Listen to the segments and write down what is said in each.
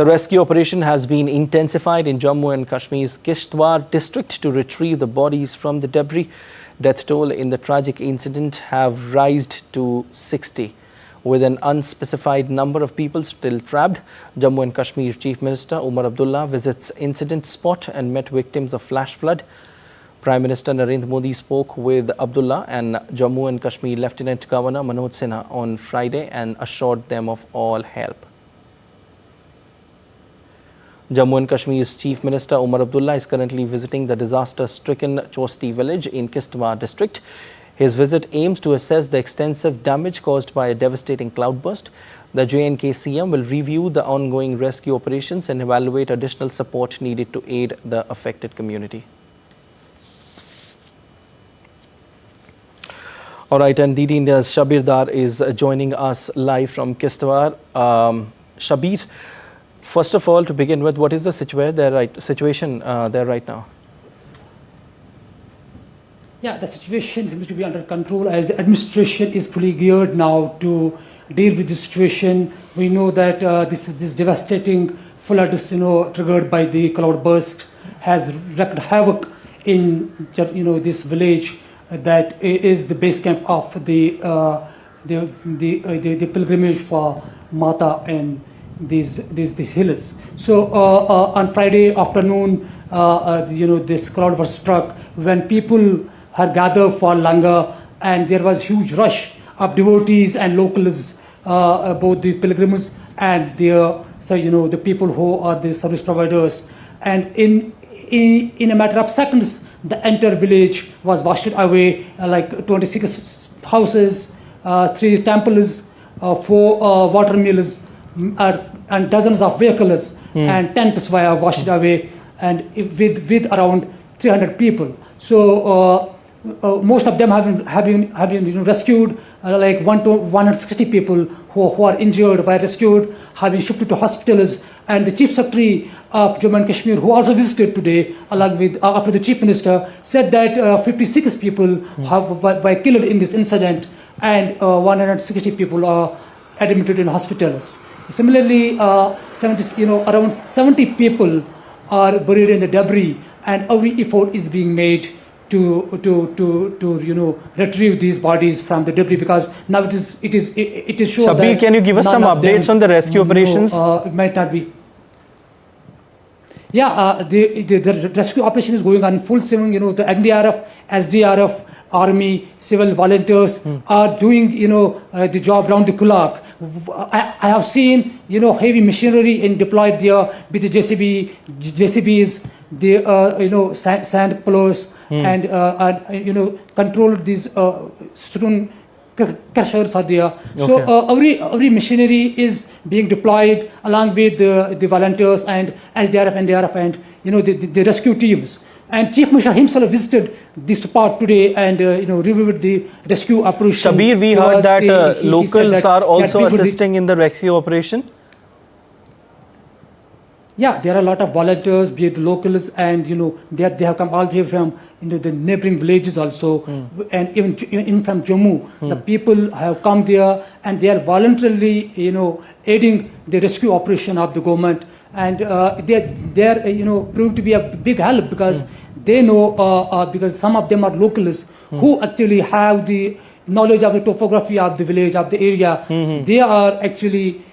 The rescue operation has been intensified in Jammu and Kashmir's Kishtwar district to retrieve the bodies from the debris. Death toll in the tragic incident have risen to 60, with an unspecified number of people still trapped. Jammu and Kashmir Chief Minister Umar Abdullah visits incident spot and met victims of flash flood. Prime Minister Narendra Modi spoke with Abdullah and Jammu and Kashmir Lieutenant Governor Manoj Sinha on Friday and assured them of all help. Jammu and Kashmir's Chief Minister Umar Abdullah is currently visiting the disaster-stricken Chosti village in Kishtwar district. His visit aims to assess the extensive damage caused by a devastating cloudburst. The J&K CM will review the ongoing rescue operations and evaluate additional support needed to aid the affected community. All right, and DD India's Shabir Dar is joining us live from Kishtwar. Shabir, first of all, to begin with, what is the situation there right now? Yeah, the situation seems to be under control as the administration is fully geared now to deal with the situation. We know that this devastating flood, triggered by the cloudburst, has wreaked havoc in this village that is the base camp of the pilgrimage for Mata and these hills. So on Friday afternoon, this cloudburst struck when people had gathered for Langar, and there was huge rush of devotees and locals, both the pilgrims and the people who are the service providers. And in a matter of seconds, the entire village was washed away, like 26 houses, 3 temples, 4 water mills, and dozens of vehicles and tents were washed away, and with around 300 people. So most of them have been rescued. Like 160 people who are injured were rescued, have been shifted to hospitals. And the Chief Secretary of Jammu and Kashmir, who also visited today, along with after the Chief Minister, said that 56 people were killed in this incident, and 160 people are admitted in hospitals. Similarly, around 70 people are buried in the debris, and every effort is being made to retrieve these bodies from the debris, because now it is sure Shabir, can you give us some updates on the rescue operations? It might not be. Yeah, the rescue operation is going on full swing. The NDRF, SDRF, Army, civil volunteers are doing the job round the clock. I have seen heavy machinery deployed there with the JCBs, the sand plows, and control these stone crushers are there. Okay. So every machinery is being deployed along with the volunteers and SDRF, NDRF, and the rescue teams. And Chief Minister himself visited this spot today and reviewed the rescue operation. Shabir, we heard that locals are also assisting in the rescue operation. Yeah, there are a lot of volunteers, be it locals, and they have come all the way from the neighboring villages also, and even from Jammu. The people have come there, and they are voluntarily aiding the rescue operation of the government, and they are proved to be a big help, because they know, because some of them are locals who actually have the knowledge of the topography of the village, of the area. They are actually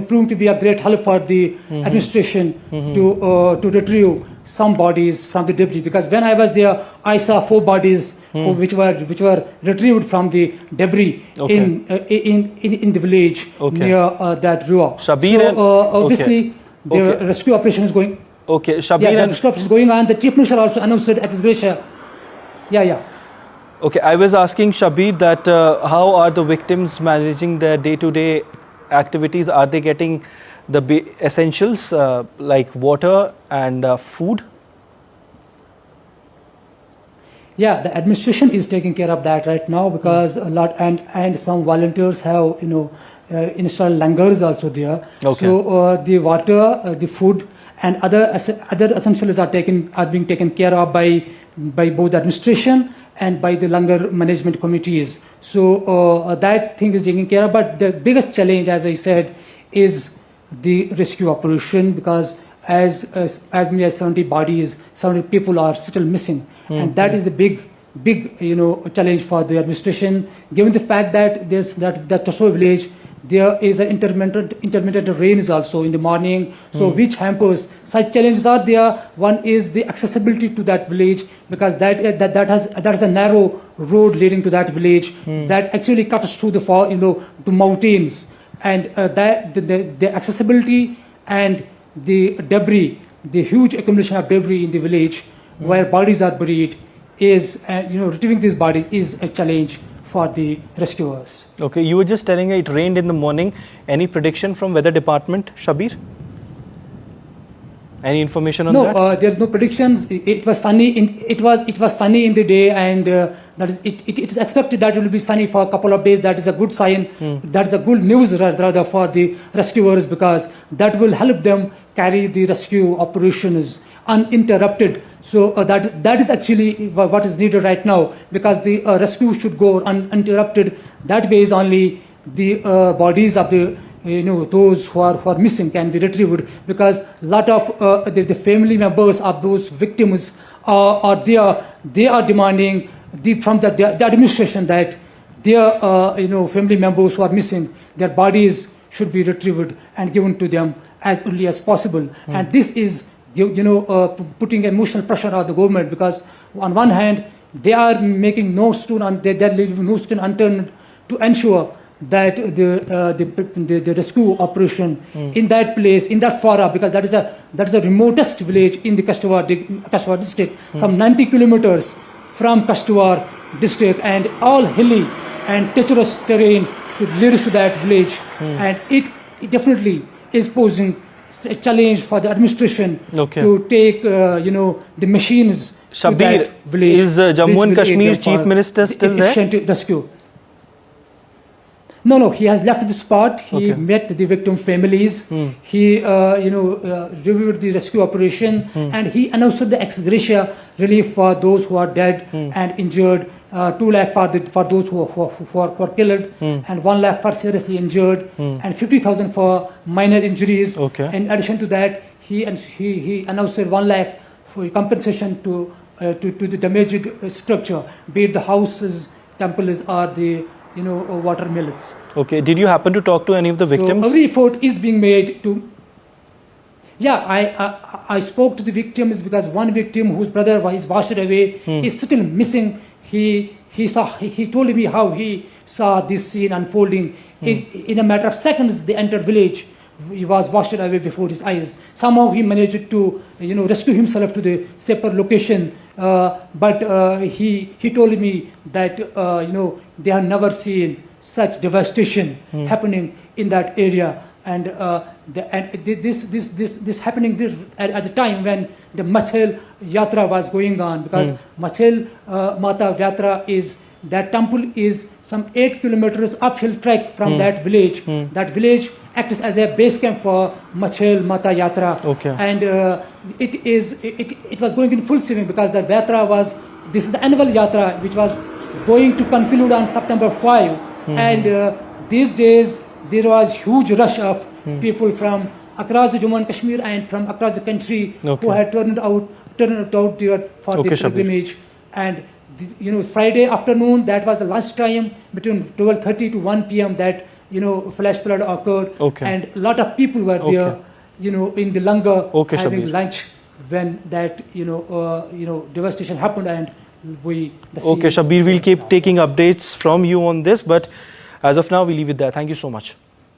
proved to be a great help for the administration to retrieve some bodies from the debris. Because when I was there, I saw 4 bodies which were retrieved from the debris in the village near that river. Shabir, so obviously the rescue operation is going. Okay, Shabir, the rescue operation is going on. The Chief Minister also announced ex gratia. Yeah. Okay, I was asking Shabir that how are the victims managing their day-to-day activities? Are they getting the essentials like water and food? Yeah, the administration is taking care of that right now, because a lot and some volunteers have installed langars also there. Okay. So the water, the food, and other essentials are being taken care of by both the administration and by the Langar management committees. So that thing is taken care of. But the biggest challenge, as I said, is the rescue operation, because as many as 70 bodies, 70 people are still missing, and that is a big challenge for the administration, given the fact that that Tasor village, there is an intermittent rains also in the morning, so which hampers. Such challenges are there. One is the accessibility to that village, because that is a narrow road leading to that village that actually cuts through the to mountains, and that the accessibility and the debris, the huge accumulation of debris in the village where bodies are buried, is retrieving these bodies is a challenge for the rescuers. Okay, you were just telling it rained in the morning. Any prediction from weather department, Shabir? Any information on that? No, there's no predictions. It was sunny. It was sunny in the day, and that is it is expected that it will be sunny for a couple of days. That is a good sign. That is a good news rather for the rescuers, because that will help them carry the rescue operations uninterrupted. So that is actually what is needed right now, because the rescue should go uninterrupted. That way is only the bodies of the those who are missing can be retrieved, because a lot of the family members of those victims are there. They are demanding from the administration that their family members who are missing, their bodies should be retrieved and given to them as early as possible. And this is putting emotional pressure on the government, because on one hand they are making no stone unturned to ensure that the rescue operation in that place, in that fora, because that is the remotest village in the Kishtwar district, some 90 kilometers from Kishtwar district, and all hilly and treacherous terrain to lead to that village, and it definitely is posing a challenge for the administration to take the machines Shabir, to that village. Is Jammu and Kashmir Chief Minister still there? Rescue. No, he has left the spot. He met the victim families. He reviewed the rescue operation, and he announced the ex gratia relief for those who are dead and injured, 2 lakh for those who are killed, and 1 lakh for seriously injured, and 50,000 for minor injuries. In addition to that, he announced 1 lakh for compensation to the damaged structure, be it the houses, temples, or the water mills. Okay. Did you happen to talk to any of the victims? So every effort is being made to. Yeah, I spoke to the victims, because one victim whose brother was washed away is still missing. He told me how he saw this scene unfolding. In a matter of seconds, the entire village, he was washed away before his eyes. Somehow he managed to rescue himself to the safer location. But he told me that they have never seen such devastation happening in that area, and this happening at the time when the Machel Yatra was going on, because Machel Mata Yatra is, that temple is some 8 kilometers uphill trek from that village. That village acts as a base camp for Machel Mata Yatra, and it was going in full swing, because the Yatra this is the annual Yatra which was going to conclude on September 5, and these days there was huge rush of people from across the Jammu and Kashmir and from across the country who had turned out there for the pilgrimage. And Friday afternoon, that was the last time, between 12:30 to 1 p.m. that flash flood occurred, and a lot of people were there in the langar having lunch when that devastation happened. And Shabir, we'll keep taking updates from you on this, but as of now we leave it there. Thank you so much.